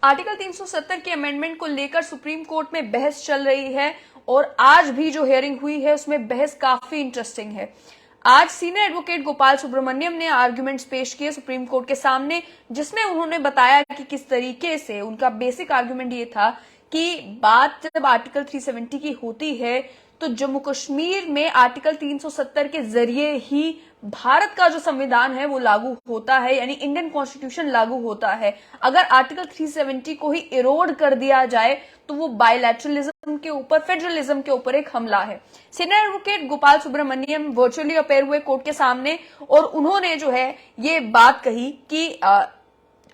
Article 370 के amendment को लेकर सुप्रीम कोर्ट में बहस चल रही है और आज भी जो हियरिंग हुई है उसमें बहस काफी इंटरेस्टिंग है। आज सीनियर एडवोकेट गोपाल सुब्रमण्यम ने आर्गुमेंट्स पेश किए सुप्रीम कोर्ट के सामने, जिसमें उन्होंने बताया कि किस तरीके से उनका बेसिक आर्गुमेंट ये था कि बात जब आर्टिकल 370 की होती है तो जम्मू कश्मीर में आर्टिकल 370 के जरिए ही भारत का जो संविधान है वो लागू होता है, यानी इंडियन कॉन्स्टिट्यूशन लागू होता है। अगर आर्टिकल 370 को ही इरोड कर दिया जाए तो वो बायलैटरलिज्म के ऊपर, फेडरलिज्म के ऊपर एक हमला है। Senior advocate Gopal Subramaniam virtually appear हुए कोर्ट के सामने और उन्होंने जो है ये बात कही कि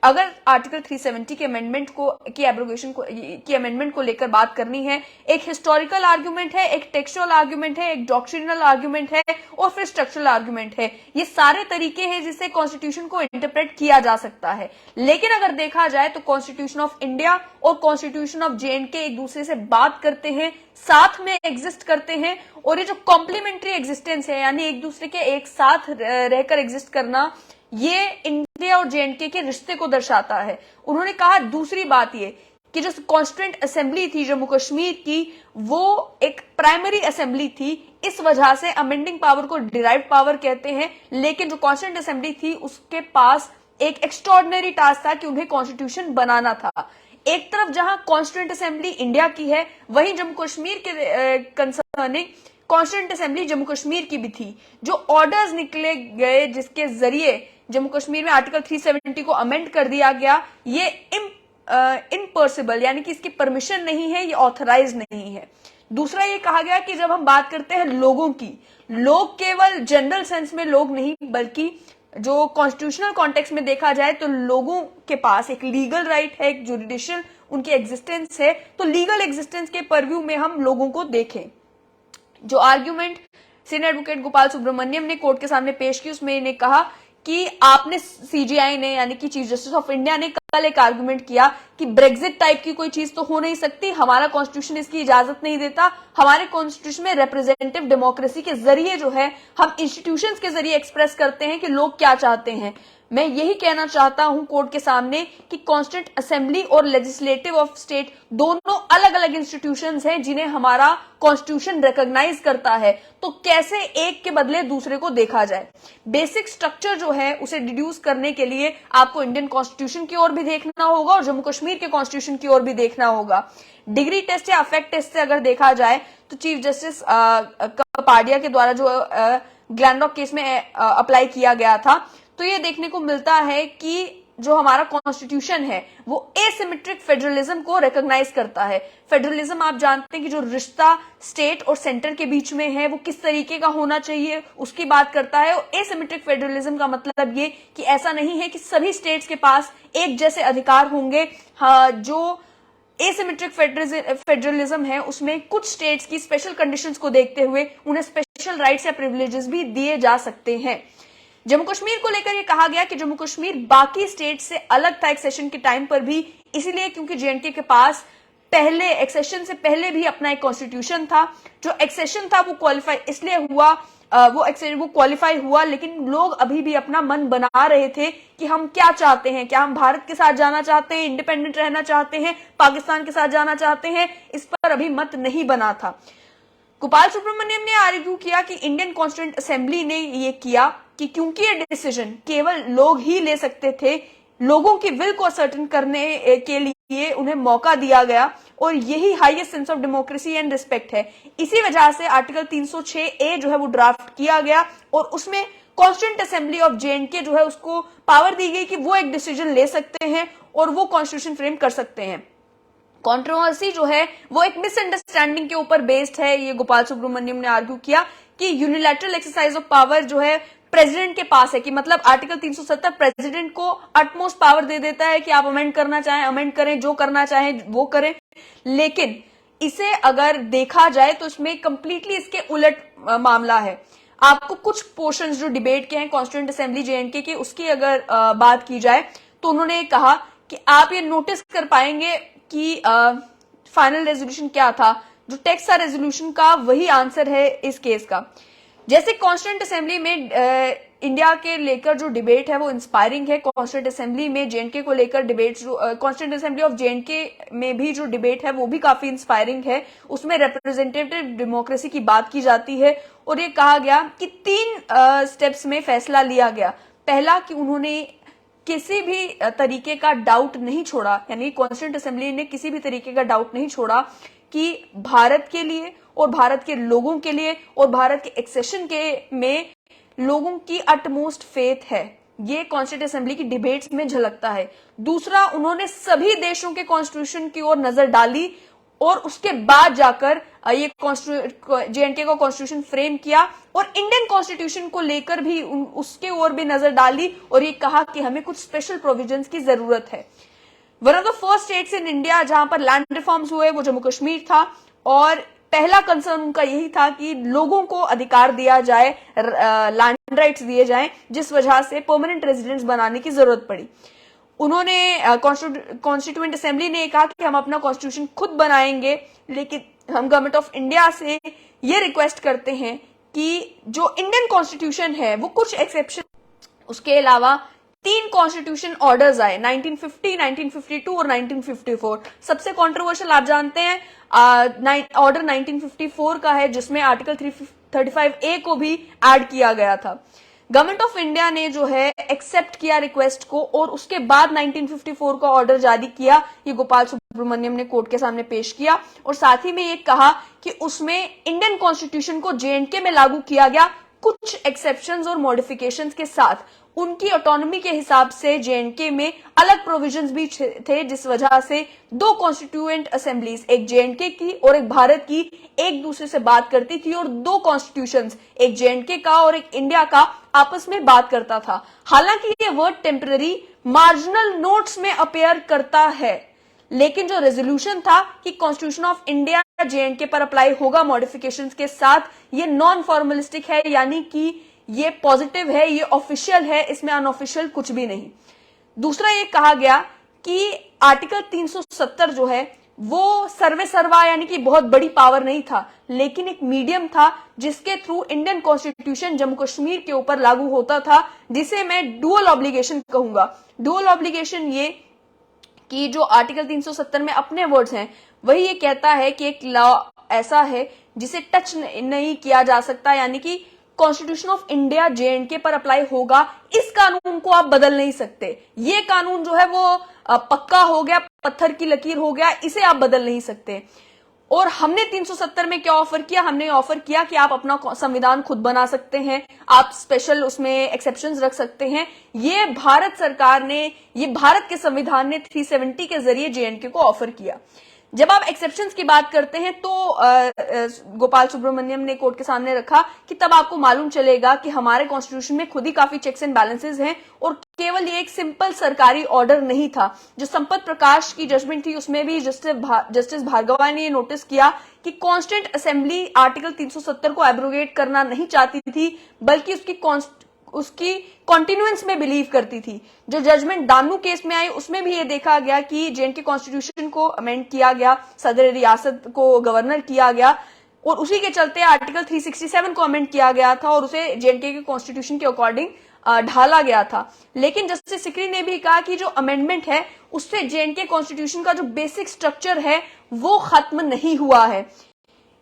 अगर आर्टिकल 370 के अमेंडमेंट को की एब्रोगेशन को की अमेंडमेंट को लेकर बात करनी है, एक हिस्टोरिकल आर्गुमेंट है, एक टेक्सचुअल आर्गुमेंट है, एक डॉक्ट्रिनल आर्गुमेंट है और फिर स्ट्रक्चरल आर्गुमेंट है। ये सारे तरीके हैं जिससे कॉन्स्टिट्यूशन को इंटरप्रेट किया जा सकता है। लेकिन अगर देखा जाए तो कॉन्स्टिट्यूशन ऑफ इंडिया और कॉन्स्टिट्यूशन ऑफ जेएंडके एक दूसरे से बात करते हैं, साथ में एग्जिस्ट करते हैं, और ये जो कॉम्प्लीमेंट्री एग्जिस्टेंस है, यानी एक दूसरे के एक साथ रहकर एग्जिस्ट करना, ये इंडिया और जेएंडके के रिश्ते को दर्शाता है। उन्होंने कहा दूसरी बात ये कि जो कॉन्स्टिट्यूएंट असेंबली थी जम्मू कश्मीर की, वो एक प्राइमरी असेंबली थी, इस वजह से अमेंडिंग पावर को डिराइव पावर कहते हैं। लेकिन जो कॉन्स्टिट्यूएंट असेंबली थी उसके पास एक एक्स्ट्रॉर्डिनरी टास्क था कि उन्हें कॉन्स्टिट्यूशन बनाना था। एक तरफ जहां कॉन्स्टिट्यूएंट असेंबली इंडिया की है, वहीं जम्मू कश्मीर के concerning constituent assembly Jammu Kashmir की भी थी। जो ऑर्डर्स निकले गए जिसके जरिए जम्मू कश्मीर में आर्टिकल 370 को अमेंड कर दिया गया, ये इम्पॉसिबल, यानी कि इसकी परमिशन नहीं है, ये ऑथराइज नहीं है। दूसरा ये कहा गया कि जब हम बात करते हैं लोगों की, लोग केवल जनरल सेंस में लोग नहीं, बल्कि जो कॉन्स्टिट्यूशनल कॉन्टेक्स्ट में देखा जाए तो लोगों के पास एक लीगल राइट है, एक जुडिशियल उनकी एग्जिस्टेंस है। तो लीगल एग्जिस्टेंस के परव्यू में हम लोगों को देखें। जो argument senior advocate Gopal Subramaniam ने कोर्ट के सामने पेश की, उसमें इन्हें कहा कि आपने, सीजीआई ने, यानी कि चीफ जस्टिस ऑफ इंडिया ने कल एक आर्गुमेंट किया कि ब्रेग्जिट टाइप की कोई चीज तो हो नहीं सकती, हमारा कॉन्स्टिट्यूशन इसकी इजाजत नहीं देता। हमारे कॉन्स्टिट्यूशन में रिप्रेजेंटेटिव डेमोक्रेसी के जरिए जो है हम इंस्टीट्यूशंस के जरिए एक्सप्रेस करते हैं कि लोग क्या चाहते हैं। मैं यही कहना चाहता हूं कोर्ट के सामने कि कॉन्स्टिट्यूएंट असेंबली और लेजिस्लेटिव ऑफ स्टेट दोनों अलग अलग इंस्टीट्यूशंस हैं जिन्हें हमारा कॉन्स्टिट्यूशन रिकॉग्नाइज करता है। तो कैसे एक के बदले दूसरे को देखा जाए? बेसिक स्ट्रक्चर जो है उसे डिड्यूस करने के लिए आपको इंडियन कॉन्स्टिट्यूशन की ओर भी देखना होगा और जम्मू कश्मीर के कॉन्स्टिट्यूशन की ओर भी देखना होगा। डिग्री टेस्ट या अफेक्ट टेस्ट से अगर देखा जाए तो चीफ जस्टिस कपाडिया के द्वारा जो ग्लैंडॉक केस में अप्लाई किया गया था, तो ये देखने को मिलता है कि जो हमारा कॉन्स्टिट्यूशन है वो एसिमेट्रिक फेडरलिज्म को रिकॉग्नाइज करता है। फेडरलिज्म आप जानते हैं कि जो रिश्ता स्टेट और सेंटर के बीच में है वो किस तरीके का होना चाहिए उसकी बात करता है। और एसिमेट्रिक फेडरलिज्म का मतलब ये कि ऐसा नहीं है कि सभी स्टेट्स के पास एक जैसे अधिकार होंगे। हाँ, जो एसिमेट्रिक फेडरलिज्म है उसमें कुछ स्टेट्स की स्पेशल कंडीशंस को देखते हुए उन्हें स्पेशल राइट्स या प्रिविलेजेस भी दिए जा सकते हैं। जम्मू कश्मीर को लेकर यह कहा गया कि जम्मू कश्मीर बाकी स्टेट से अलग था एक्सेशन के टाइम पर भी, इसलिए क्योंकि जेएंडके के पास पहले एक्सेशन से पहले भी अपना एक कॉन्स्टिट्यूशन था। जो एक्सेशन था वो क्वालिफाई इसलिए हुआ, वो क्वालिफाई हुआ, लेकिन लोग अभी भी अपना मन बना रहे थे कि हम क्या चाहते हैं, क्या हम भारत के साथ जाना चाहते हैं, इंडिपेंडेंट रहना चाहते हैं, पाकिस्तान के साथ जाना चाहते हैं, इस पर अभी मत नहीं बना था। गोपाल सुब्रमण्यम ने आर्ग्यू किया कि इंडियन कॉन्स्टिट्यूएंट असेंबली ने ये किया कि क्योंकि ये डिसीजन केवल लोग ही ले सकते थे, लोगों की विल को असर्टन करने के लिए उन्हें मौका दिया गया और यही highest sense of democracy and respect है। इसी वजह से आर्टिकल 306A जो है वो ड्राफ्ट किया गया और उसमें कॉन्स्टिट्यूएंट असेंबली ऑफ जेएंडके जो है उसको पावर दी गई कि वो एक डिसीजन ले सकते हैं और वो कॉन्स्टिट्यूशन फ्रेम कर सकते हैं। कंट्रोवर्सी जो है वो एक मिसअंडरस्टैंडिंग के ऊपर बेस्ड है। ये गोपाल सुब्रमण्यम ने आर्ग्यू किया कि यूनिलैटरल एक्सरसाइज ऑफ पावर जो है प्रेसिडेंट के पास है, कि मतलब आर्टिकल 370 प्रेसिडेंट को अटमोस्ट पावर दे देता है कि आप अमेंड करना चाहें अमेंड करें, जो करना चाहें वो करें। लेकिन इसे अगर देखा जाए तो इसमें कंप्लीटली इसके उलट मामला है। आपको कुछ पोर्शंस जो डिबेट के हैं कॉन्स्टिट्यूएंट असेंबली जेएंडके के, उसकी अगर बात की जाए तो उन्होंने कहा कि आप ये नोटिस कर पाएंगे कि फाइनल रेजोल्यूशन क्या था, जो टेक्स्ट था रेजोल्यूशन का वही आंसर है इस केस का। जैसे कॉन्स्टिट्यूएंट असेंबली में इंडिया के लेकर जो डिबेट है वो इंस्पायरिंग है। कॉन्स्टिट्यूंट असेंबली में जेएनके को लेकर debate, constituent assembly of JNK में भी जो डिबेट है वो भी काफी इंस्पायरिंग है। उसमें रिप्रेजेंटेटिव डेमोक्रेसी की बात की जाती है और ये कहा गया कि 3 स्टेप्स में फैसला लिया गया। पहला कि उन्होंने किसी भी तरीके का डाउट नहीं छोड़ा, यानी कॉन्स्टिट्यूंट असेंबली ने किसी भी तरीके का डाउट नहीं छोड़ा कि भारत के लिए और भारत के लोगों के लिए और भारत के एक्सेशन के में लोगों की अटमोस्ट फेथ है। ये कॉन्स्टिट्यूंट असेंबली की डिबेट्स में झलकता है। दूसरा, उन्होंने सभी देशों के कॉन्स्टिट्यूशन की ओर नजर डाली और उसके बाद जाकर ये जेएनके का कॉन्स्टिट्यूशन फ्रेम किया और इंडियन कॉन्स्टिट्यूशन को लेकर भी उसके ओर भी नजर डाली और ये कहा कि हमें कुछ स्पेशल प्रोविजंस की जरूरत है। One of the first states in India जहां पर लैंड रिफॉर्म्स हुए वो जम्मू कश्मीर था और पहला कंसर्न उनका यही था कि लोगों को अधिकार दिया जाए, लैंड राइट्स दिए जाएं, जिस वजह से परमानेंट रेजिडेंट्स बनाने की जरूरत पड़ी। उन्होंने कॉन्स्टिट्यूएंट असेंबली ने कहा कि हम अपना कॉन्स्टिट्यूशन खुद बनाएंगे, लेकिन हम गवर्नमेंट ऑफ इंडिया से ये रिक्वेस्ट करते हैं कि जो इंडियन कॉन्स्टिट्यूशन है वो कुछ एक्सेप्शन, उसके अलावा 3 कॉन्स्टिट्यूशन ऑर्डर्स आए 1950, 1952 और 1954। सबसे कंट्रोवर्शियल आप जानते हैं ऑर्डर 1954 का है, जिसमें आर्टिकल 335A को भी ऐड किया गया था। गवर्नमेंट ऑफ इंडिया ने जो है एक्सेप्ट किया रिक्वेस्ट को और उसके बाद 1954 का ऑर्डर जारी किया। ये गोपाल सुब्रमण्यम ने कोर्ट के सामने पेश किया और साथ ही में ये कहा कि उसमें इंडियन कॉन्स्टिट्यूशन को जेएनके में लागू किया गया, कुछ एक्सेप्शंस और मॉडिफिकेशंस के साथ। उनकी ऑटोनॉमी के हिसाब से जेएनके में अलग प्रोविजंस भी थे, जिस वजह से 2 कॉन्स्टिट्यूएंट असेंबलीज, एक जेएनके की और एक भारत की, एक दूसरे से बात करती थी और 2 कॉन्स्टिट्यूशंस, एक जेएनके का और एक इंडिया का, आपस में बात करता था। हालांकि ये वर्ड टेम्पररी मार्जिनल नोट्स में अपेयर करता है, लेकिन जो रेजोल्यूशन था कि कॉन्स्टिट्यूशन ऑफ इंडिया जेएनके पर अप्लाई होगा मॉडिफिकेशंस के साथ, ये नॉन फॉर्मलिस्टिक है, यानी कि ये पॉजिटिव है, ये ऑफिशियल है, इसमें अनऑफिशियल कुछ भी नहीं। दूसरा ये कहा गया कि आर्टिकल 370 जो है वो सर्वे सर्वा यानी कि बहुत बड़ी पावर नहीं था, लेकिन एक मीडियम था जिसके through Indian constitution Jammu Kashmir के ऊपर लागू होता था, जिसे मैं डुअल ऑब्लिगेशन कहूंगा। डुअल ऑब्लिगेशन ये कि जो आर्टिकल 370 में अपने वर्ड्स हैं, वही ये कहता है कि एक लॉ ऐसा है जिसे टच नहीं किया जा सकता, यानी कि कॉन्स्टिट्यूशन ऑफ इंडिया जेएनके पर अप्लाई होगा, इस कानून को आप बदल नहीं सकते। ये कानून जो है वो पक्का हो गया, पत्थर की लकीर हो गया, इसे आप बदल नहीं सकते। और हमने 370 में क्या ऑफर किया? हमने ऑफर किया कि आप अपना संविधान खुद बना सकते हैं, आप स्पेशल उसमें एक्सेप्शंस रख सकते हैं। ये भारत सरकार ने, ये भारत के संविधान ने 370 के जरिए जेएनके को ऑफर किया। जब आप एक्सेप्शंस की बात करते हैं तो गोपाल सुब्रमण्यम ने कोर्ट के सामने रखा कि तब आपको मालूम चलेगा कि हमारे कॉन्स्टिट्यूशन में खुद ही काफी चेक्स एंड बैलेंसेस हैं और केवल ये एक सिंपल सरकारी ऑर्डर नहीं था। जो संपत प्रकाश की जजमेंट थी उसमें भी जस्टिस भार्गवा ने नोटिस किया कि कॉन्स्टिट्यूएंट असेंबली आर्टिकल 370 को एब्रोगेट करना नहीं चाहती थी, बल्कि उसकी कॉन्टिन्यूएंस में बिलीव करती थी। जो जजमेंट दानू केस में आई उसमें भी ये देखा गया कि जेएनके कॉन्स्टिट्यूशन को अमेंड किया गया, सदर रियासत को गवर्नर किया गया और उसी के चलते आर्टिकल 367 को अमेंड किया गया था और उसे जेएनके के कॉन्स्टिट्यूशन के अकॉर्डिंग ढाला गया था। लेकिन जस्टिस सिकरी ने भी कहा कि जो अमेंडमेंट है उससे जेएनके कॉन्स्टिट्यूशन का जो बेसिक स्ट्रक्चर है वो खत्म नहीं हुआ है।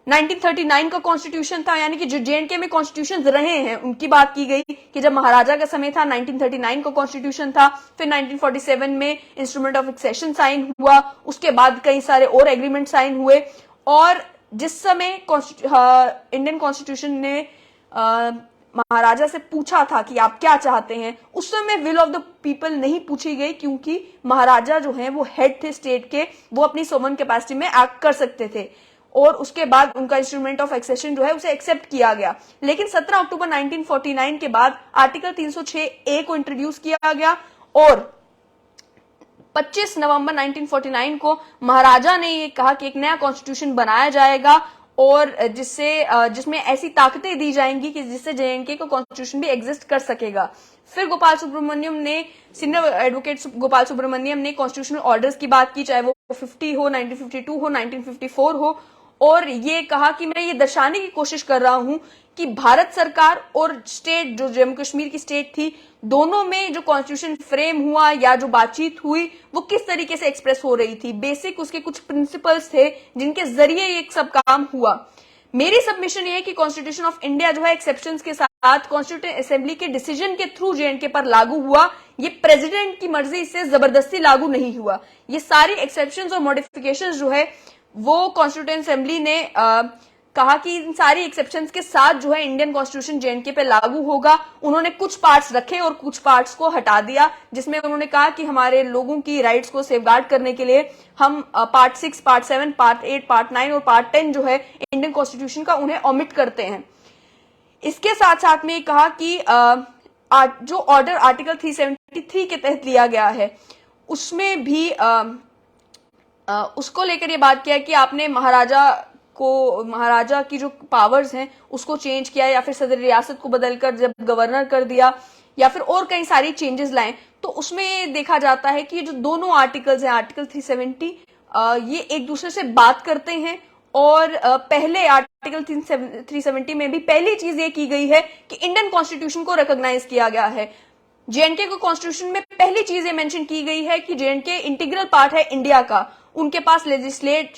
1939 का कॉन्स्टिट्यूशन था, यानी कि जो जेएनके में कॉन्स्टिट्यूशन रहे हैं उनकी बात की गई कि जब महाराजा का समय था 1939 का कॉन्स्टिट्यूशन था, फिर 1947 में इंस्ट्रूमेंट ऑफ एक्सेशन साइन हुआ, उसके बाद कई सारे और एग्रीमेंट साइन हुए और जिस समय इंडियन कॉन्स्टिट्यूशन ने महाराजा से पूछा था कि आप क्या चाहते हैं, उस समय विल ऑफ द पीपल नहीं पूछी गई, क्योंकि महाराजा जो हैं वो हेड थे स्टेट के, वो अपनी सोवरेन कैपेसिटी में एक्ट कर सकते थे और उसके बाद उनका इंस्ट्रूमेंट ऑफ एक्सेशन जो है उसे एक्सेप्ट किया गया। लेकिन 17 अक्टूबर 1949 के बाद आर्टिकल 306A को इंट्रोड्यूस किया गया और 25 नवंबर 1949 को महाराजा ने ये कहा कि एक नया कॉन्स्टिट्यूशन बनाया जाएगा और जिसमें ऐसी ताकतें दी जाएंगी कि जिससे जेएनके का कॉन्स्टिट्यूशन भी एग्जिस्ट कर सकेगा। फिर गोपाल सुब्रमण्यम ने, सीनियर एडवोकेट गोपाल सुब्रमण्यम ने कॉन्स्टिट्यूशनल ऑर्डर्स की बात की, चाहे वो 50 हो, 1952 हो, 1954 हो, और ये कहा कि मैं ये दर्शाने की कोशिश कर रहा हूं कि भारत सरकार और स्टेट, जो जम्मू कश्मीर की स्टेट थी, दोनों में जो कॉन्स्टिट्यूशन फ्रेम हुआ या जो बातचीत हुई वो किस तरीके से एक्सप्रेस हो रही थी। बेसिक उसके कुछ प्रिंसिपल्स थे जिनके जरिए ये सब काम हुआ। मेरी सबमिशन ये है कि कॉन्स्टिट्यूशन ऑफ इंडिया जो है एक्सेप्शंस के साथ कॉन्स्टिट्यूंट असेंबली के डिसीजन के थ्रू जेएंडके पर लागू हुआ। ये प्रेसिडेंट की मर्जी से जबरदस्ती लागू नहीं हुआ। ये सारी एक्सेप्शंस और मॉडिफिकेशंस जो है वो कॉन्स्टिट्यूंट असेंबली ने कहा कि इन सारी एक्सेप्शंस के साथ जो है इंडियन कॉन्स्टिट्यूशन जेएंडके पे लागू होगा। उन्होंने कुछ पार्ट्स रखे और कुछ पार्ट्स को हटा दिया, जिसमें उन्होंने कहा कि हमारे लोगों की राइट्स को सेफगार्ड करने के लिए हम पार्ट 6, पार्ट 7, पार्ट 8, पार्ट 9 और पार्ट 10 जो है इंडियन कॉन्स्टिट्यूशन का उन्हें ओमिट करते हैं। इसके साथ साथ में कहा कि जो ऑर्डर आर्टिकल 373 के तहत लिया गया है उसमें भी उसको लेकर ये बात किया कि आपने महाराजा की जो पावर्स हैं उसको चेंज किया या फिर सदर रियासत को बदलकर जब गवर्नर कर दिया या फिर और कई सारी चेंजेस लाए, तो उसमें देखा जाता है कि जो दोनों आर्टिकल्स हैं, आर्टिकल 370 ये एक दूसरे से बात करते हैं। और पहले आर्टिकल 370 में भी पहली चीज ये की गई है कि इंडियन कॉन्स्टिट्यूशन को रिकॉग्नाइज किया गया है। जेएंडके को कॉन्स्टिट्यूशन में पहली चीज ये मेंशन की गई है कि जेएंडके इंटीग्रल पार्ट है इंडिया का, उनके पास लेजिस्लेट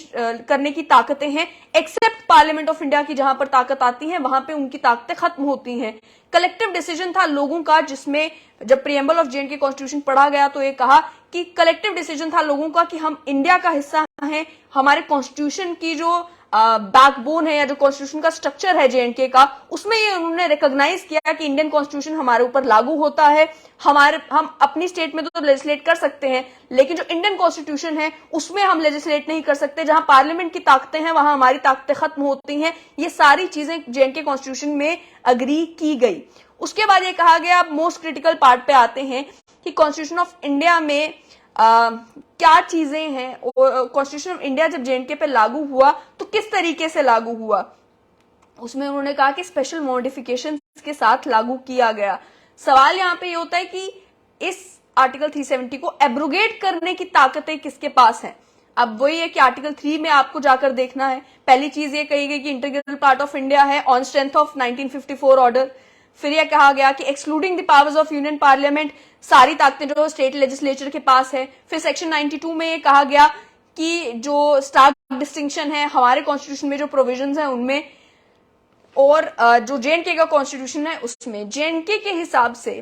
करने की ताकतें हैं, एक्सेप्ट पार्लियामेंट ऑफ इंडिया की जहां पर ताकत आती है वहां पे उनकी ताकतें खत्म होती हैं। कलेक्टिव डिसीजन था लोगों का, जिसमें जब प्रियम्बल ऑफ जेएंडके कॉन्स्टिट्यूशन पढ़ा गया तो ये कहा कि कलेक्टिव डिसीजन था लोगों का कि हम इंडिया का हिस्सा हैं, हमारे कॉन्स्टिट्यूशन की जो बैकबोन है या जो कॉन्स्टिट्यूशन का स्ट्रक्चर है जेएंडके का, उसमें ये उन्होंने रिकॉग्नाइज किया कि इंडियन कॉन्स्टिट्यूशन हमारे ऊपर लागू होता है। हम अपनी स्टेट में तो लेजिस्लेट कर सकते हैं, लेकिन जो इंडियन कॉन्स्टिट्यूशन है उसमें हम लेजिस्लेट नहीं कर सकते। जहां पार्लियामेंट की ताकतें हैं वहां हमारी ताकतें खत्म होती हैं। ये सारी चीजें जेएंडके कॉन्स्टिट्यूशन में अग्री की गई। उसके बाद ये कहा गया, अब मोस्ट क्रिटिकल पार्ट पे आते हैं कि कॉन्स्टिट्यूशन ऑफ इंडिया में क्या चीजें हैं और कॉन्स्टिट्यूशन ऑफ इंडिया जब जेएंडके पे लागू हुआ तो किस तरीके से लागू हुआ। उसमें उन्होंने कहा कि स्पेशल मॉडिफिकेशन के साथ लागू किया गया। सवाल यहां पे ये होता है कि इस आर्टिकल 370 को एब्रोगेट करने की ताकतें किसके पास हैं। अब वही है कि आर्टिकल 3 में आपको जाकर देखना है। पहली चीज ये कही गई कि इंटीग्रल पार्ट ऑफ इंडिया है ऑन स्ट्रेंथ ऑफ 1954 ऑर्डर। फिर यह कहा गया कि excluding the powers of union parliament, सारी ताकतें जो स्टेट लेजिस्लेचर के पास है। फिर सेक्शन 92 में ये कहा गया कि जो स्टार्क डिस्टिंक्शन है हमारे कॉन्स्टिट्यूशन में जो प्रोविजंस हैं उनमें, और जो जेएंडके का कॉन्स्टिट्यूशन है उसमें जेएंडके के हिसाब से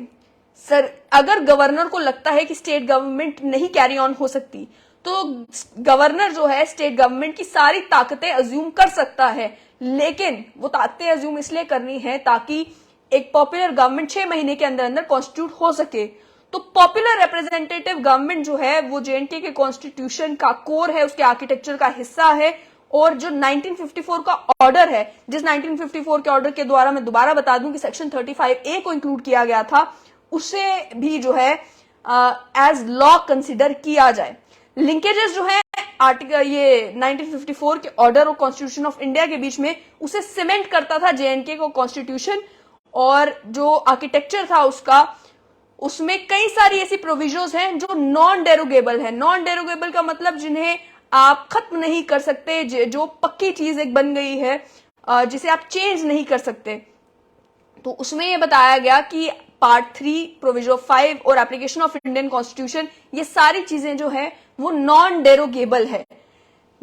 सर अगर गवर्नर को लगता है कि स्टेट गवर्नमेंट नहीं कैरी ऑन हो सकती तो गवर्नर जो है स्टेट गवर्नमेंट की सारी ताकतें अज्यूम कर सकता है, लेकिन वो ताकतें अज्यूम इसलिए करनी है ताकि एक पॉपुलर गवर्नमेंट 6 महीने के अंदर अंदर कॉन्स्टिट्यूट हो सके। तो पॉपुलर रिप्रेजेंटेटिव गवर्नमेंट जो है वो जेएंडके के कॉन्स्टिट्यूशन का कोर है, उसके आर्किटेक्चर का हिस्सा है। और जो 1954 का ऑर्डर है, जिस 1954 के ऑर्डर के द्वारा मैं दोबारा बता दूं कि सेक्शन 35A को इंक्लूड किया गया था, उसे भी जो है एज लॉ कंसिडर किया जाए। लिंकेजेस जो है आर्टिकल ये 1954 के ऑर्डर और कॉन्स्टिट्यूशन ऑफ इंडिया के बीच में उसे सीमेंट करता था जेएंडके को कॉन्स्टिट्यूशन। और जो आर्किटेक्चर था उसका, उसमें कई सारी ऐसी प्रोविजंस हैं जो नॉन डेरोगेबल है। नॉन डेरोगेबल का मतलब जिन्हें आप खत्म नहीं कर सकते, जो पक्की चीज एक बन गई है जिसे आप चेंज नहीं कर सकते। तो उसमें यह बताया गया कि पार्ट 3, प्रोविजन 5 और एप्लीकेशन ऑफ इंडियन कॉन्स्टिट्यूशन, ये सारी चीजें जो है वो नॉन डेरोगेबल है।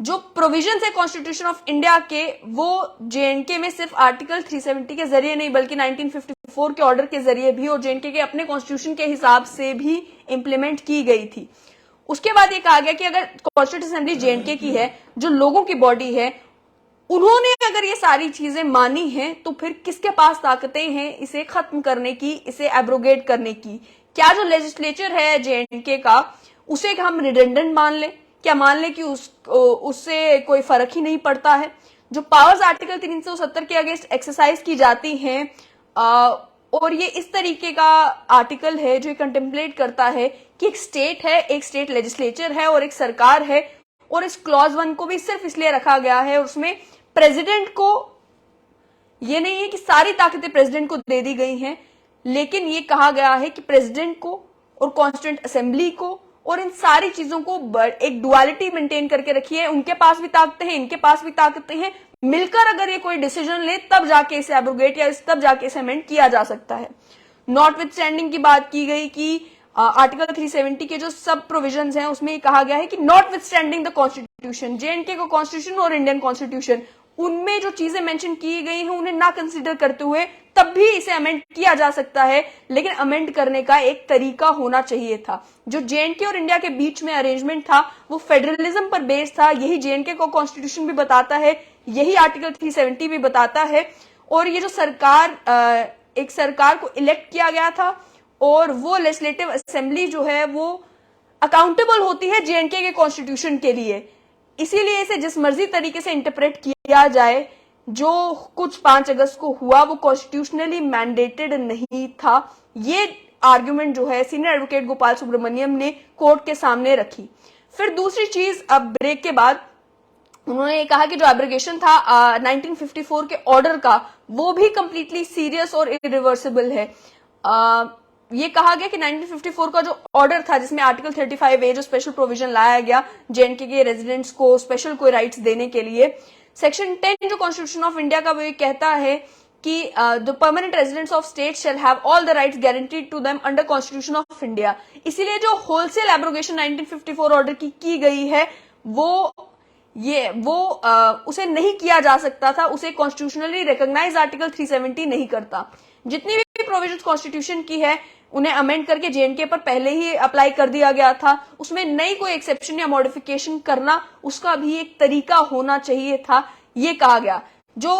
जो प्रोविजन है कॉन्स्टिट्यूशन ऑफ इंडिया के, वो जेएंडके में सिर्फ आर्टिकल 370 के जरिए नहीं बल्कि 1954 के ऑर्डर के जरिए भी और जेएंडके के अपने कॉन्स्टिट्यूशन के हिसाब से भी इंप्लीमेंट की गई थी। उसके बाद ये कहा गया कि अगर कॉन्स्टिट्यूशन असेंबली जेएंडके की है, जो लोगों की बॉडी है, उन्होंने अगर ये सारी चीजें मानी हैं तो फिर किसके पास ताकतें हैं इसे खत्म करने की, इसे एब्रोगेट करने की। क्या जो लेजिस्लेचर है जेएंडके का उसे हम रिडंडेंट मान लें? क्या मान लें कि उससे कोई फर्क ही नहीं पड़ता है? जो पावर्स आर्टिकल 370 के अगेंस्ट एक्सरसाइज की जाती हैं और ये इस तरीके का आर्टिकल है जो कंटेम्पलेट करता है कि एक स्टेट है, एक स्टेट लेजिस्लेचर है और एक सरकार है। और इस क्लॉज 1 को भी सिर्फ इसलिए रखा गया है, उसमें प्रेसिडेंट को, ये नहीं है कि सारी ताकतें प्रेसिडेंट को दे दी गई हैं, लेकिन ये कहा गया है कि प्रेसिडेंट को और कॉन्स्टिट्यूंट असेंबली को और इन सारी चीजों को एक डुअलिटी मेंटेन करके रखी है। उनके पास भी ताकतें हैं, इनके पास भी ताकतें हैं, मिलकर अगर ये कोई डिसीजन ले तब जाके इसे एब्रोगेट या तब जाके इसे अमेंड किया जा सकता है। नॉटविथस्टैंडिंग की बात की गई कि आर्टिकल 370 के जो सब प्रोविजंस हैं उसमें कहा गया है कि नॉटविथस्टैंडिंग द कॉन्स्टिट्यूशन, जेएनके का कॉन्स्टिट्यूशन और इंडियन कॉन्स्टिट्यूशन, उनमें जो चीजें मेंशन की गई हैं उन्हें ना कंसीडर करते हुए तब भी इसे अमेंड किया जा सकता है, लेकिन अमेंड करने का एक तरीका होना चाहिए था। जो जेएनके और इंडिया के बीच में अरेंजमेंट था वो फेडरलिज्म पर बेस्ड था, यही जेएनके का कॉन्स्टिट्यूशन भी बताता है, यही आर्टिकल 370 भी बताता है। और ये जो एक सरकार को इलेक्ट किया गया था और वो लेजिस्लेटिव असेंबली जो है वो अकाउंटेबल होती है जेएनके के कॉन्स्टिट्यूशन के लिए, इसीलिए इसे जिस मर्जी तरीके से इंटरप्रेट किया जाए, जो कुछ 5 अगस्त को हुआ वो कॉन्स्टिट्यूशनली मैंडेटेड नहीं था। ये आर्ग्यूमेंट जो है सीनियर एडवोकेट गोपाल सुब्रमण्यम ने कोर्ट के सामने रखी। फिर दूसरी चीज, अब ब्रेक के बाद उन्होंने ये कहा कि जो एब्रोगेशन था 1954 के ऑर्डर का वो भी कंप्लीटली सीरियस और इरिवर्सिबल है। ये कहा गया कि 1954 का जो ऑर्डर था जिसमें आर्टिकल 35A जो स्पेशल प्रोविजन लाया गया जेएनके के रेजिडेंट्स को स्पेशल कोई राइट्स देने के लिए, सेक्शन 10 जो कॉन्स्टिट्यूशन ऑफ इंडिया का वो ये कहता है कि the permanent residents of state shall have all the rights guaranteed to them under constitution of India. इसीलिए जो होलसेल एब्रोगेशन 1954 ऑर्डर की गई है वो उसे नहीं किया जा सकता था, उसे कॉन्स्टिट्यूशनली रिकॉग्नाइज आर्टिकल 370 नहीं करता। जितनी भी प्रोविजंस कॉन्स्टिट्यूशन की है उन्हें अमेंड करके जेएनके पर पहले ही अप्लाई कर दिया गया था, उसमें नई कोई एक्सेप्शन या मॉडिफिकेशन करना उसका भी एक तरीका होना चाहिए था, ये कहा गया। जो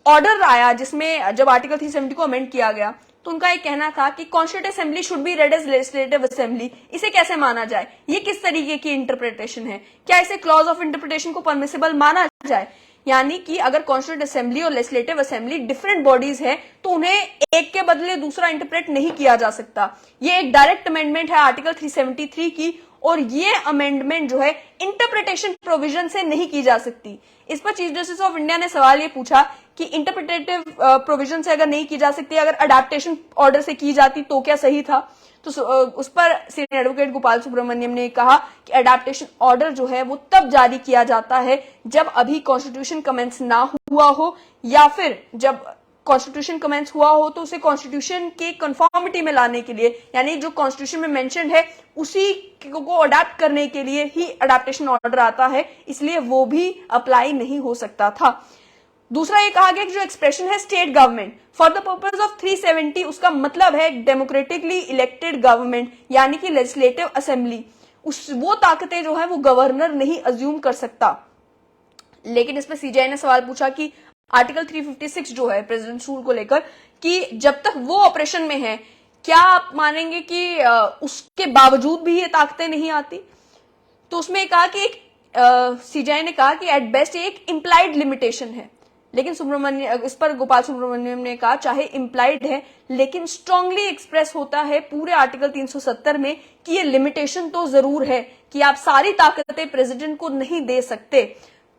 ऑर्डर आया जिसमें जब आर्टिकल 370 को अमेंड किया गया तो उनका एक कहना था कि constituent assembly should be read as legislative assembly. इसे कैसे माना जाए, ये किस तरीके की इंटरप्रिटेशन है, क्या इसे क्लॉज ऑफ इंटरप्रिटेशन को परमिसिबल माना जाए? यानी कि अगर कॉन्स्टिट्यूंट असेंबली और लेजिस्लेटिव असेंबली डिफरेंट बॉडीज हैं तो उन्हें एक के बदले दूसरा इंटरप्रेट नहीं किया जा सकता। ये एक डायरेक्ट अमेंडमेंट है आर्टिकल 373 की और ये अमेंडमेंट जो है इंटरप्रिटेशन प्रोविजन से नहीं की जा सकती। इस पर चीफ जस्टिस ऑफ इंडिया ने सवाल ये पूछा कि इंटरप्रिटेटिव प्रोविजन से अगर नहीं की जा सकती, अगर अडेप्टेशन ऑर्डर से की जाती तो क्या सही था? तो उस पर सीनियर एडवोकेट गोपाल सुब्रमण्यम ने कहा कि अडेप्टेशन ऑर्डर जो है वो तब जारी किया जाता है जब अभी कॉन्स्टिट्यूशन कमेंस ना हुआ हो, या फिर जब कॉन्स्टिट्यूशन कमेंस हुआ हो तो उसे कॉन्स्टिट्यूशन के कंफॉर्मिटी में लाने के लिए, यानी जो कॉन्स्टिट्यूशन में मेंशन है उसी को अडेप्ट करने के लिए ही अडेप्टेशन ऑर्डर आता है, इसलिए वो भी अप्लाई नहीं हो सकता था। दूसरा ये कहा गया कि जो एक्सप्रेशन है state government for the purpose of 370, उसका मतलब है डेमोक्रेटिकली इलेक्टेड गवर्नमेंट यानी कि लेजिस्लेटिव असेंबली। वो ताकतें जो है वो गवर्नर नहीं अज्यूम कर सकता। लेकिन इसमें सीजेआई ने सवाल पूछा कि आर्टिकल 356 जो है प्रेसिडेंट रूल को लेकर कि जब तक वो ऑपरेशन में है क्या आप मानेंगे कि उसके बावजूद भी ये ताकतें नहीं आती? तो उसमें कहा कि सीजेआई ने कहा कि एट बेस्ट ये एक इम्प्लाइड लिमिटेशन है, लेकिन इस पर गोपाल सुब्रमण्यम ने कहा चाहे इम्प्लाइड है लेकिन स्ट्रांगली एक्सप्रेस होता है पूरे आर्टिकल 370 में कि ये लिमिटेशन तो जरूर है कि आप सारी ताकतें प्रेसिडेंट को नहीं दे सकते।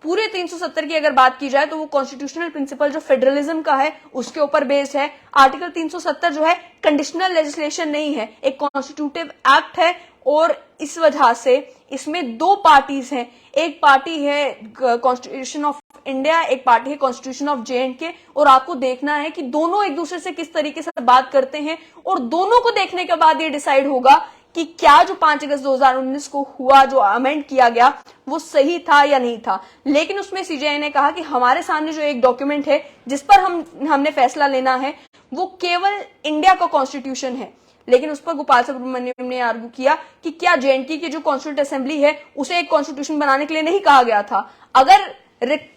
पूरे 370 की अगर बात की जाए तो वो कॉन्स्टिट्यूशनल प्रिंसिपल जो फेडरलिज्म का है उसके ऊपर बेस्ड है। आर्टिकल 370 जो है कंडीशनल लेजिस्लेशन नहीं है, एक कॉन्स्टिट्यूटिव एक्ट है और इस वजह से इसमें 2 पार्टीज हैं, एक पार्टी है कॉन्स्टिट्यूशन ऑफ इंडिया, एक पार्टी है कॉन्स्टिट्यूशन ऑफ जेएनके, और आपको देखना है कि दोनों एक दूसरे से किस तरीके से बात करते हैं और दोनों को देखने के बाद ये डिसाइड होगा कि क्या जो 5 अगस्त 2019 को हुआ जो अमेंड किया गया वो सही था या नहीं था। लेकिन उसमें सीजेआई ने कहा कि हमारे सामने जो एक डॉक्यूमेंट है जिस पर हमने फैसला लेना है वो केवल इंडिया का कॉन्स्टिट्यूशन है। लेकिन उस पर गोपाल सुब्रमण्यम ने आर्ग्यू किया कि क्या जेएनके की जो कॉन्स्टिट्यूंट असेंबली है उसे एक कॉन्स्टिट्यूशन बनाने के लिए नहीं कहा गया था? अगर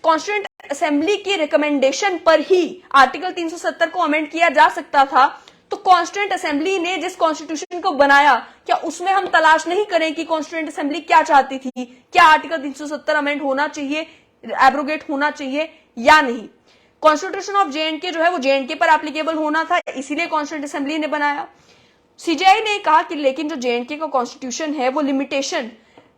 कॉन्स्टिट्यूंट असेंबली की रिकमेंडेशन पर ही आर्टिकल 370 को अमेंड किया जा सकता था तो कॉन्स्टिट्यूंट असेंबली ने जिस कॉन्स्टिट्यूशन को बनाया क्या उसमें हम तलाश नहीं करें कि कॉन्स्टिट्यूंट असेंबली क्या चाहती थी? क्या आर्टिकल 370 अमेंड होना चाहिए, एब्रोगेट होना चाहिए या नहीं? कॉन्स्टिट्यूशन ऑफ जेएनके जो है वो जेएनके पर एप्लीकेबल होना था, इसीलिए कॉन्स्टिट्यूंट असेंबली ने बनाया। सीजेआई ने कहा कि लेकिन जो जेएनके का कॉन्स्टिट्यूशन है वो लिमिटेशन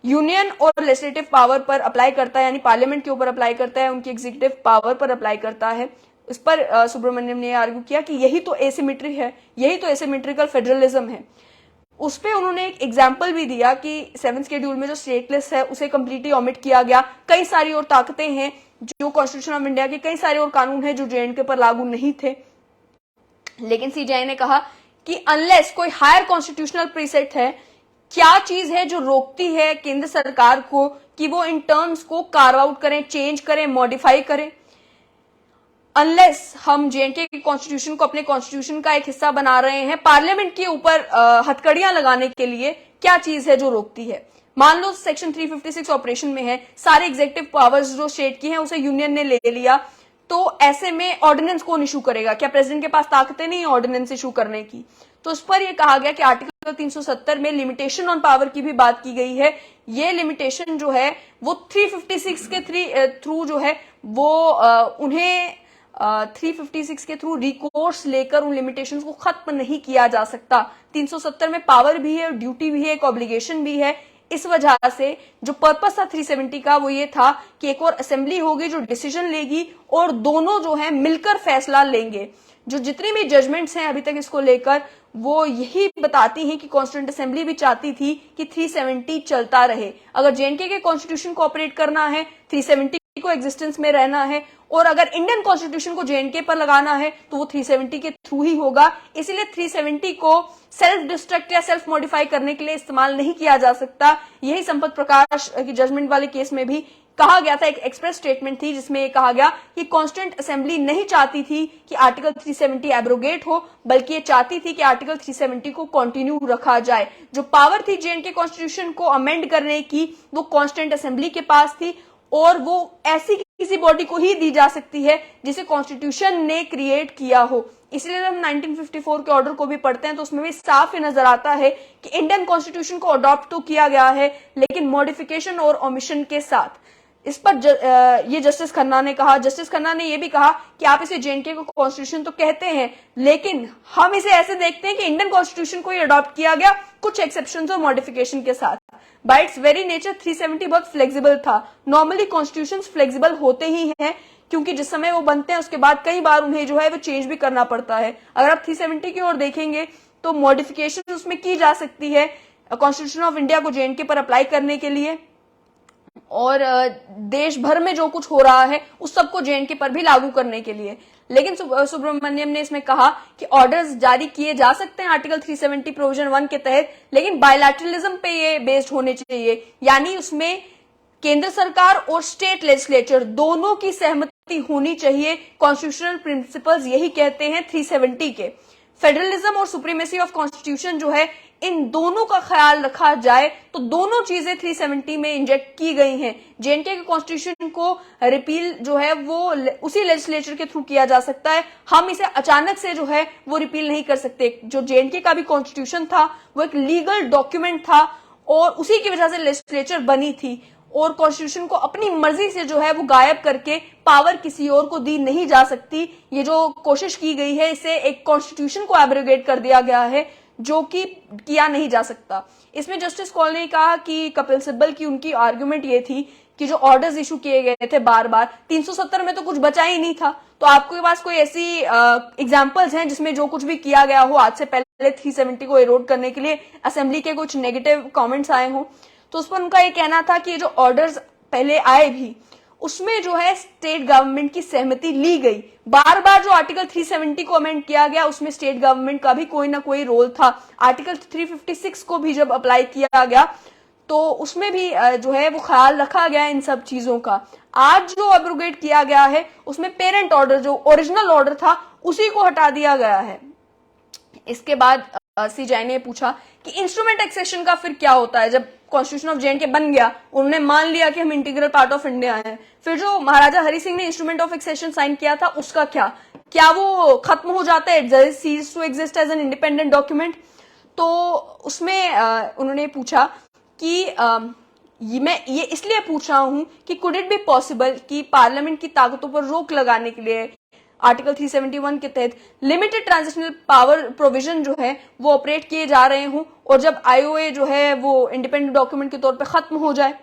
यूनियन और लेजिस्लेटिव पावर पर अप्लाई करता है, यानी पार्लियामेंट के ऊपर अप्लाई करता है, उनकी एग्जीक्यूटिव पावर पर अप्लाई करता है। इस पर सुब्रमण्यम ने आर्ग्यू किया कि यही तो एसिमेट्री है, यही तो एसिमेट्रिकल फेडरलिज्म है। उस पे उन्होंने एक एग्जाम्पल भी दिया कि 7th शेड्यूल में जो स्टेट लिस्ट है उसे कंप्लीटली ओमिट किया गया। कई सारी और ताकतें हैं जो कॉन्स्टिट्यूशन ऑफ इंडिया के, कई सारे और कानून हैं जो जेएंडके पर लागू नहीं थे। लेकिन सीजेआई ने कहा कि अनलेस कोई हायर कॉन्स्टिट्यूशनल प्रीसेट है, क्या चीज है जो रोकती है केंद्र सरकार को कि वो इन टर्म्स को कार्व आउट करें, चेंज करें, मॉडिफाई करें। अनलेस हम जेएनके के कॉन्स्टिट्यूशन को अपने कॉन्स्टिट्यूशन का एक हिस्सा बना रहे हैं, पार्लियामेंट के ऊपर हथकड़ियां लगाने के लिए क्या चीज है जो रोकती है। मान लो सेक्शन 356 ऑपरेशन में है, सारे एग्जीक्यूटिव पावर्स जो स्टेट की हैं उसे यूनियन ने ले लिया, तो ऐसे में ऑर्डिनेंस कौन इशू करेगा? क्या प्रेसिडेंट के पास ताकतें नहीं है ऑर्डिनेंस इशू करने की? तो उस पर यह कहा गया कि आर्टिकल 370 में लिमिटेशन ऑन पावर की भी बात की गई है। ये लिमिटेशन जो है वो 356 के थ्रू जो है वो उन्हें 356 के थ्रू रिकोर्स लेकर उन लिमिटेशंस को खत्म नहीं किया जा सकता। 370 में पावर भी है, ड्यूटी भी है, एक ऑब्लिगेशन भी है। इस वजह से जो पर्पस था 370 का वो ये था कि एक और असेंबली होगी जो डिसीजन लेगी और दोनों जो है मिलकर फैसला लेंगे। जो जितनी भी जजमेंट्स हैं अभी तक इसको लेकर वो यही बताती हैं कि कॉन्स्टिट्यूंट असेंबली भी चाहती थी कि 370 चलता रहे। अगर जेएनके के कॉन्स्टिट्यूशन को ऑपरेट करना है, 370 को एग्जिस्टेंस में रहना है, और अगर इंडियन कॉन्स्टिट्यूशन को जेएनके पर लगाना है तो वो 370 के थ्रू ही होगा। इसीलिए 370 को सेल्फ डिस्ट्रक्ट या सेल्फ मॉडिफाई करने के लिए इस्तेमाल नहीं किया जा सकता। यही संपत प्रकाश की जजमेंट वाले केस में भी कहा गया था। एक एक्सप्रेस स्टेटमेंट थी जिसमें यह कहा गया कि कॉन्स्टिट्यूंट असेंबली नहीं चाहती थी कि आर्टिकल 370 एब्रोगेट हो, बल्कि ये चाहती थी कि आर्टिकल 370 को कंटिन्यू रखा जाए। जो पावर थी जेएनके कॉन्स्टिट्यूशन को अमेंड करने की वो कॉन्स्टिट्यूंट असेंबली के पास थी, और वो ऐसी किसी बॉडी को ही दी जा सकती है जिसे कॉन्स्टिट्यूशन ने क्रिएट किया हो। इसलिए हम 1954 के ऑर्डर को भी पढ़ते हैं तो उसमें भी साफ नजर आता है कि इंडियन कॉन्स्टिट्यूशन को अडॉप्ट तो किया गया है लेकिन मॉडिफिकेशन और ओमिशन के साथ। इस पर ये जस्टिस खन्ना ने कहा, जस्टिस खन्ना ने यह भी कहा कि आप इसे जेएनके को कॉन्स्टिट्यूशन तो कहते हैं, लेकिन हम इसे ऐसे देखते हैं कि इंडियन कॉन्स्टिट्यूशन को ही अडॉप्ट किया गया कुछ एक्सेप्शंस और मॉडिफिकेशन के साथ। बाय इट्स वेरी नेचर 370 बहुत फ्लेक्सिबल था। नॉर्मली कॉन्स्टिट्यूशंस फ्लेक्सिबल होते ही हैं क्योंकि जिस समय वो बनते हैं उसके बाद कई बार उन्हें जो है वो चेंज भी करना पड़ता है। अगर आप 370 की ओर देखेंगे तो मॉडिफिकेशन उसमें की जा सकती है कॉन्स्टिट्यूशन ऑफ इंडिया को जेएनके पर अप्लाई करने के लिए, और देश भर में जो कुछ हो रहा है उस सबको जेएनके पर भी लागू करने के लिए। लेकिन सुब्रमण्यम ने इसमें कहा कि ऑर्डर्स जारी किए जा सकते हैं आर्टिकल 370 प्रोविजन 1 के तहत, लेकिन बायलैटरलिज्म पे ये बेस्ड होने चाहिए, यानी उसमें केंद्र सरकार और स्टेट लेजिस्लेचर दोनों की सहमति होनी चाहिए। कॉन्स्टिट्यूशनल प्रिंसिपल्स यही कहते हैं 370 के। फेडरलिज्म और सुप्रीमेसी ऑफ कॉन्स्टिट्यूशन जो है इन दोनों का ख्याल रखा जाए तो दोनों चीजें 370 में इंजेक्ट की गई हैं। जेएनके के कॉन्स्टिट्यूशन को रिपील जो है वो उसी लेजिस्लेचर के थ्रू किया जा सकता है। हम इसे अचानक से जो है वो रिपील नहीं कर सकते। जो जेएनके का भी कॉन्स्टिट्यूशन था वो एक लीगल डॉक्यूमेंट था और उसी की वजह से लेजिस्लेचर बनी थी, और कॉन्स्टिट्यूशन को अपनी मर्जी से जो है वो गायब करके पावर किसी और को दी नहीं जा सकती। ये जो कोशिश की गई है इसे एक कॉन्स्टिट्यूशन को एब्रोगेट कर दिया गया है जो कि किया नहीं जा सकता। इसमें जस्टिस कौल ने कहा कि कपिल सिब्बल की उनकी आर्ग्यूमेंट ये थी कि जो ऑर्डर्स इशू किए गए थे बार बार 370 में तो कुछ बचा ही नहीं था, तो आपके पास कोई ऐसी एग्जांपल्स हैं जिसमें जो कुछ भी किया गया हो आज से पहले 370 को एरोड करने के लिए असेंबली के कुछ नेगेटिव कमेंट्स आए हों। तो उस पर उनका ये कहना था कि जो ऑर्डर्स पहले आए भी उसमें जो है स्टेट गवर्नमेंट की सहमति ली गई। बार बार जो आर्टिकल 370 को अमेंड किया गया उसमें स्टेट गवर्नमेंट का भी कोई ना कोई रोल था। आर्टिकल 356 को भी जब अप्लाई किया गया तो उसमें भी जो है वो ख्याल रखा गया इन सब चीजों का। आज जो एब्रोगेट किया गया है उसमें पेरेंट ऑर्डर जो ओरिजिनल ऑर्डर था उसी को हटा दिया गया है। इसके बाद सीजेआई ने पूछा कि इंस्ट्रूमेंट एक्सेशन का फिर क्या होता है। जब कॉन्स्टिट्यूशन ऑफ जेएनके बन गया, उन्होंने मान लिया कि हम इंटीग्रल पार्ट ऑफ इंडिया हैं, फिर जो महाराजा हरि सिंह ने इंस्ट्रूमेंट ऑफ एक्सेशन साइन किया था उसका क्या वो खत्म हो जाता है, cease to exist as an independent document? तो उसमें उन्होंने पूछा कि मैं ये इसलिए पूछ रहा हूं कि कुड इट बी पॉसिबल कि पार्लियामेंट की ताकतों पर रोक लगाने के लिए आर्टिकल 371 के तहत लिमिटेड ट्रांजिशनल पावर प्रोविजन जो है वो ऑपरेट किए जा रहे हों और जब आईओए जो है वो इंडिपेंडेंट डॉक्यूमेंट के तौर पे खत्म हो जाए।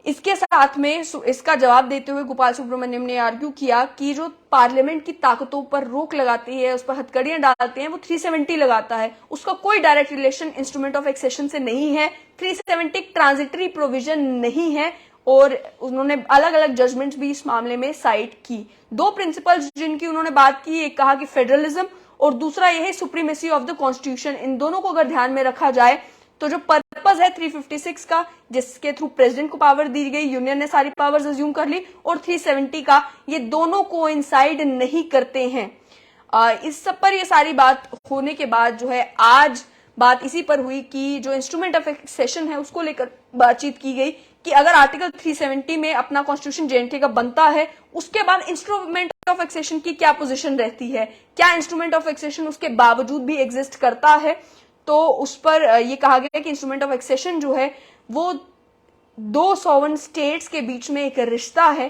इसके साथ में इसका जवाब देते हुए गोपाल सुब्रमण्यम ने आर्ग्यू किया कि जो पार्लियामेंट की ताकतों पर रोक लगाती है, उस पर हथकड़ियां डालते हैं, वो 370 लगाता है, उसका कोई direct relation instrument of accession से नहीं है। 370 ट्रांजिटरी प्रोविजन नहीं है और उन्होंने अलग अलग जजमेंट्स भी इस मामले में साइट की। दो प्रिंसिपल्स जिनकी उन्होंने बात की, एक कहा कि फेडरलिज्म और दूसरा यह है सुप्रीमेसी ऑफ द कॉन्स्टिट्यूशन। इन दोनों को अगर ध्यान में रखा जाए तो जो पर्पस है 356 का, जिसके थ्रू प्रेसिडेंट को पावर दी गई, यूनियन ने सारी पावर्स अज्यूम कर ली, और 370 का, ये दोनों कोइंसाइड नहीं करते हैं। इस सब पर ये सारी बात होने के बाद जो है आज बात इसी पर हुई कि जो इंस्ट्रूमेंट ऑफ एक्सेशन है उसको लेकर बातचीत की गई कि अगर आर्टिकल 370 में अपना कॉन्स्टिट्यूशन जेएनके का बनता है, उसके बाद इंस्ट्रूमेंट ऑफ एक्सेशन की क्या पोजीशन रहती है, क्या इंस्ट्रूमेंट ऑफ एक्सेशन उसके बावजूद भी एग्जिस्ट करता है। तो उस पर ये कहा गया कि इंस्ट्रूमेंट ऑफ एक्सेशन जो है वो दो सॉवरेन स्टेट्स के बीच में एक रिश्ता है,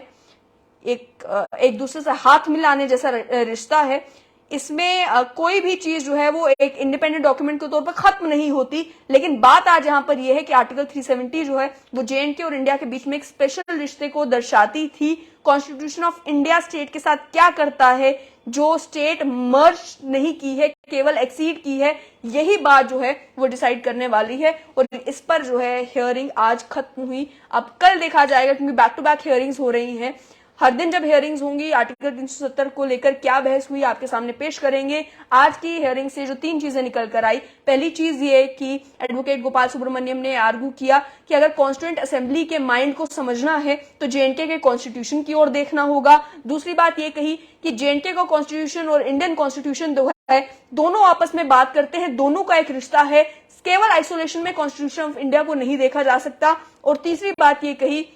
एक दूसरे से हाथ मिलाने जैसा रिश्ता है। इसमें कोई भी चीज जो है वो एक इंडिपेंडेंट डॉक्यूमेंट के तौर पर खत्म नहीं होती। लेकिन बात आज यहां पर यह है कि आर्टिकल 370 जो है वो जेएनके और इंडिया के बीच में एक स्पेशल रिश्ते को दर्शाती थी। कॉन्स्टिट्यूशन ऑफ इंडिया स्टेट के साथ क्या करता है, जो स्टेट मर्ज नहीं की है, केवल एक्सीड की है, यही बात जो है वो डिसाइड करने वाली है। और इस पर जो है हियरिंग आज खत्म हुई। अब कल देखा जाएगा, क्योंकि बैक टू बैक हियरिंग्स हो रही हैं। हर दिन जब हियरिंग्स होंगी आर्टिकल 370 को लेकर क्या बहस हुई आपके सामने पेश करेंगे। आज की हियरिंग से जो 3 चीजें निकल कर आई, पहली चीज ये कि एडवोकेट गोपाल सुब्रमण्यम ने आर्ग्यू किया कि अगर कॉन्स्टिट्यूएंट असेंबली के माइंड को समझना है तो जेएनके के कॉन्स्टिट्यूशन की ओर देखना होगा। दूसरी बात ये कही कि जेएनके का कॉन्स्टिट्यूशन और इंडियन कॉन्स्टिट्यूशन जो है दोनों आपस में बात करते हैं, दोनों का एक रिश्ता है, केवल आइसोलेशन में कॉन्स्टिट्यूशन ऑफ इंडिया को नहीं देखा जा सकता। और तीसरी बात ये कही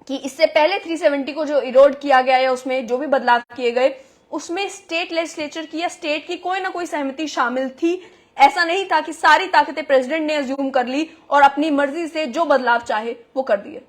कि इससे पहले 370 को जो इरोड किया गया है, उसमें जो भी बदलाव किए गए, उसमें स्टेट लेजिस्लेचर की या स्टेट की कोई ना कोई सहमति शामिल थी। ऐसा नहीं था कि सारी ताकतें प्रेसिडेंट ने अज्यूम कर ली और अपनी मर्जी से जो बदलाव चाहे वो कर दिए।